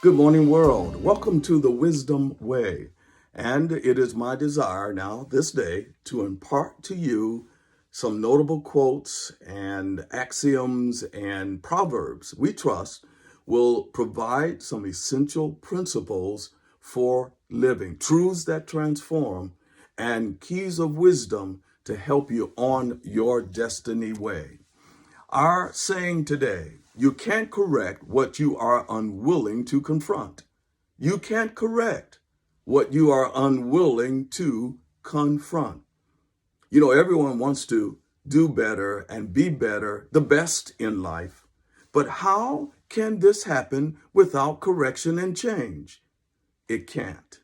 Good morning, world. Welcome to the Wisdom Way. And it is my desire now, this day, to impart to you some notable quotes and axioms and proverbs we trust will provide some essential principles for living, truths that transform, and keys of wisdom to help you on your destiny way. Our saying today, you can't correct what you are unwilling to confront. You can't correct what you are unwilling to confront. Everyone wants to do better and be better, the best in life. But how can this happen without correction and change? It can't.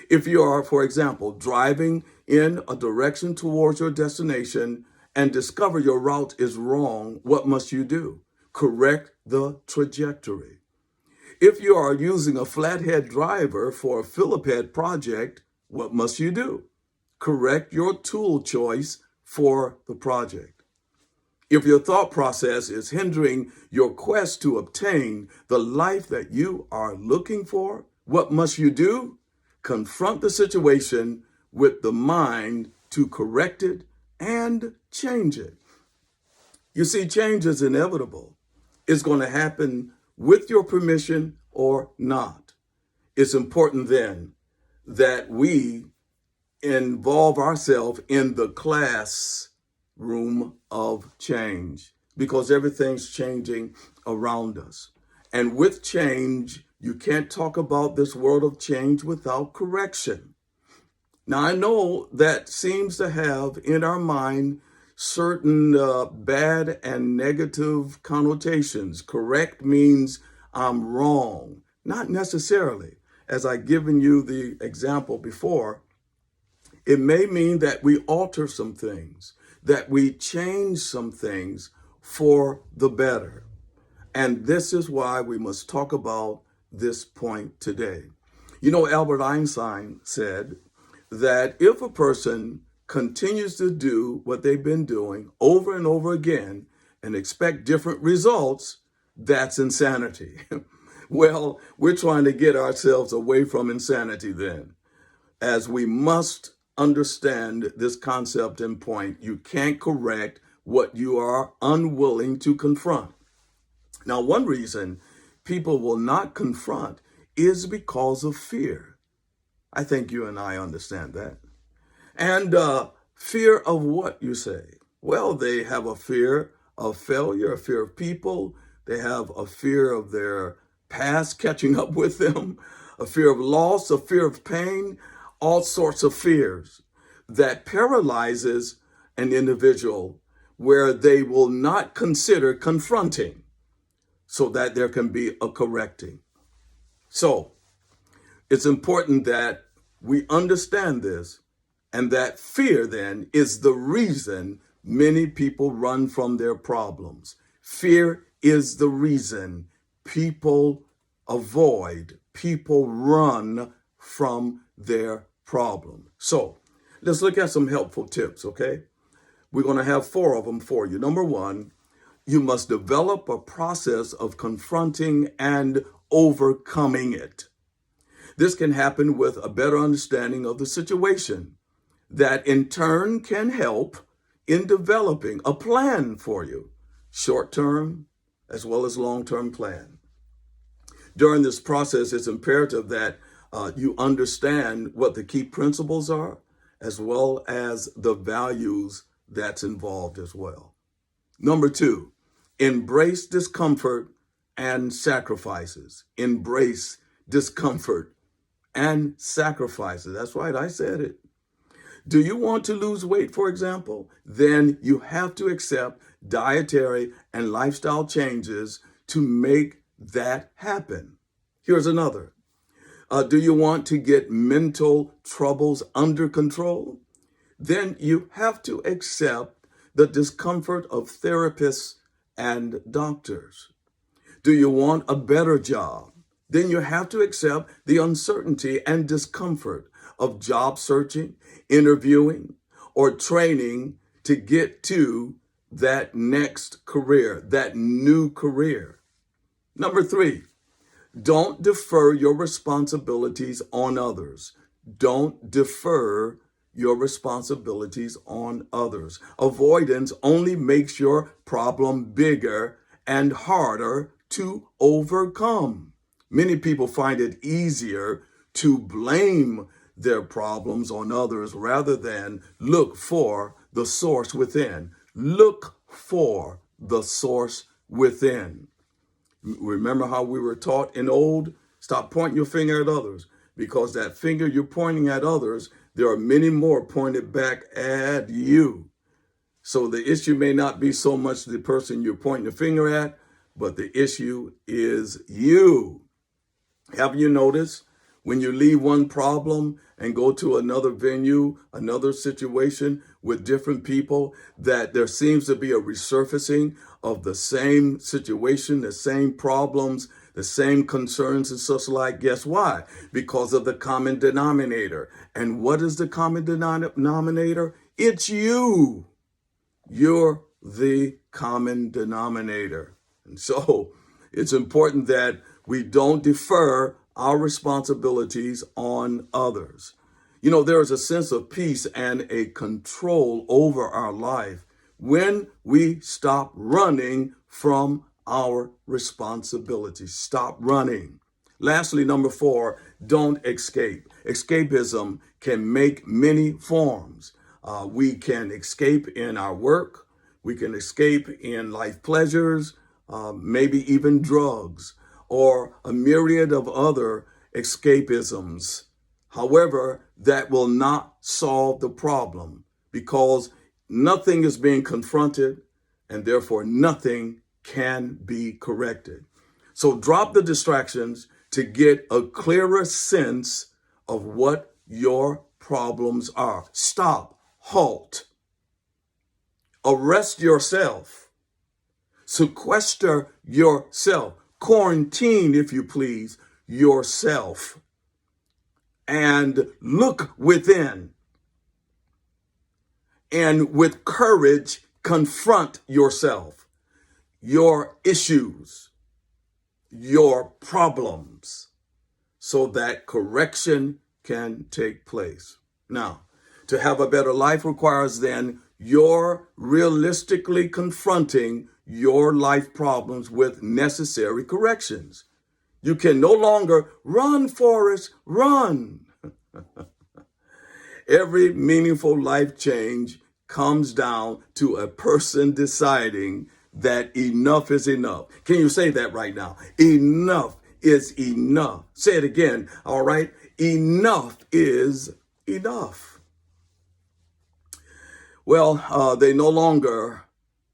If you are, for example, driving in a direction towards your destination and discover your route is wrong, what must you do? Correct the trajectory. If you are using a flathead driver for a Phillip head project, what must you do? Correct your tool choice for the project. If your thought process is hindering your quest to obtain the life that you are looking for, what must you do? Confront the situation with the mind to correct it and change it. You see, change is inevitable. It's going to happen with your permission or not. It's important then that we involve ourselves in the classroom of change because everything's changing around us. And with change, you can't talk about this world of change without correction. Now, I know that seems to have in our mind certain bad and negative connotations. Correct means I'm wrong. Not necessarily. As I've given you the example before, it may mean that we alter some things, that we change some things for the better. And this is why we must talk about this point today. Albert Einstein said that if a person continues to do what they've been doing over and over again and expect different results, that's insanity. Well, we're trying to get ourselves away from insanity then, as we must understand this concept and point. You can't correct what you are unwilling to confront. Now, one reason people will not confront is because of fear. I think you and I understand that. And fear of what, you say? Well, they have a fear of failure, a fear of people. They have a fear of their past catching up with them, a fear of loss, a fear of pain, all sorts of fears that paralyzes an individual where they will not consider confronting so that there can be a correcting. So it's important that we understand this, and that fear then is the reason many people run from their problems. Fear is the reason people people run from their problem. So let's look at some helpful tips, okay? We're going to have 4 of them for you. Number 1, you must develop a process of confronting and overcoming it. This can happen with a better understanding of the situation that in turn can help in developing a plan for you, short-term as well as long-term plan. During this process, it's imperative that you understand what the key principles are, as well as the values that's involved as well. Number 2, embrace discomfort and sacrifices. Embrace discomfort and sacrifices. That's right, I said it. Do you want to lose weight, for example? Then you have to accept dietary and lifestyle changes to make that happen. Here's another. Do you want to get mental troubles under control? Then you have to accept the discomfort of therapists and doctors. Do you want a better job? Then you have to accept the uncertainty and discomfort of job searching, interviewing, or training to get to that next career, that new career. Number 3, Don't defer your responsibilities on others. Don't defer your responsibilities on others. Avoidance only makes your problem bigger and harder to overcome. Many people find it easier to blame their problems on others rather than look for the source within. Look for the source within. Remember how we were taught in old? Stop pointing your finger at others, because that finger you're pointing at others, there are many more pointed back at you. So the issue may not be so much the person you're pointing the finger at, but the issue is you. Have you noticed when you leave one problem and go to another venue, another situation with different people, that there seems to be a resurfacing of the same situation, the same problems, the same concerns and such like? Guess why? Because of the common denominator. And what is the common denominator? It's you. You're the common denominator. And so it's important that we don't defer our responsibilities on others. You know, there is a sense of peace and a control over our life when we stop running from our responsibilities. Stop running. Lastly, number 4, don't escape. Escapism can make many forms. We can escape in our work. We can escape in life pleasures, maybe even drugs, or a myriad of other escapisms. However, that will not solve the problem, because nothing is being confronted and therefore nothing can be corrected. So drop the distractions to get a clearer sense of what your problems are. Stop, halt, arrest yourself, sequester yourself, quarantine, if you please, yourself, and look within, and with courage confront yourself, your issues, your problems, so that correction can take place. Now, to have a better life requires then your realistically confronting your life problems with necessary corrections. You can no longer run, Forrest, run. Every meaningful life change comes down to a person deciding that enough is enough. Can you say that right now? Enough is enough. Say it again, all right? Enough is enough. Well, they no longer,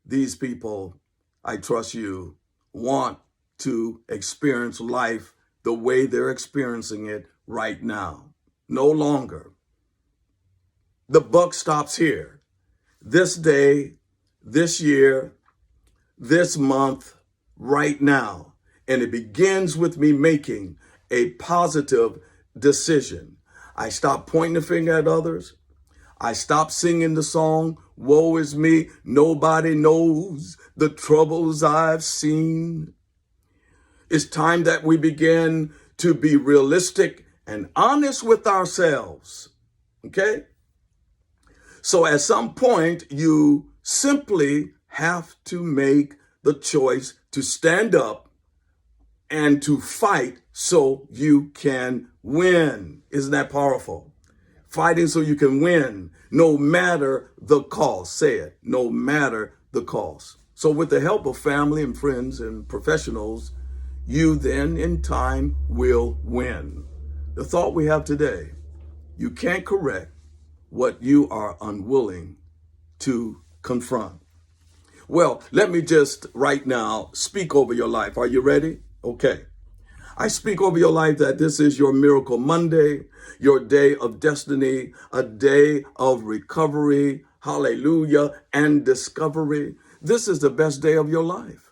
these people, I trust you, want to experience life the way they're experiencing it right now. No longer. The buck stops here. This day, this year, this month, right now. And it begins with me making a positive decision. I stop pointing the finger at others. I stop singing the song, woe is me, nobody knows the troubles I've seen. It's time that we begin to be realistic and honest with ourselves, okay? So at some point, you simply have to make the choice to stand up and to fight so you can win. Isn't that powerful? Fighting so you can win, no matter the cost. Say it, no matter the cost. So with the help of family and friends and professionals, you then in time will win. The thought we have today, you can't correct what you are unwilling to confront. Well, let me just right now speak over your life. Are you ready? Okay. I speak over your life that this is your Miracle Monday, your day of destiny, a day of recovery, hallelujah, and discovery. This is the best day of your life.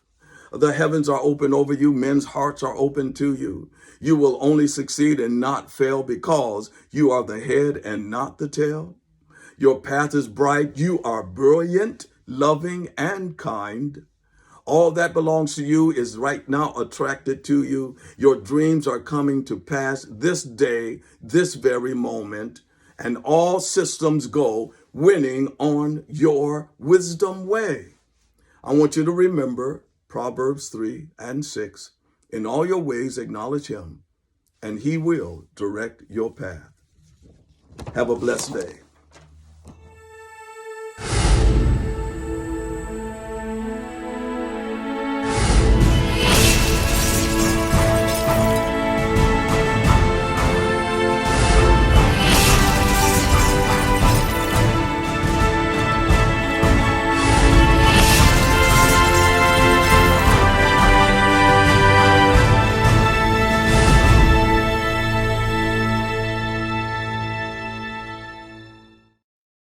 The heavens are open over you. Men's hearts are open to you. You will only succeed and not fail because you are the head and not the tail. Your path is bright. You are brilliant, loving, and kind. All that belongs to you is right now attracted to you. Your dreams are coming to pass this day, this very moment, and all systems go winning on your wisdom way. I want you to remember Proverbs 3:6. In all your ways, acknowledge him, and he will direct your path. Have a blessed day.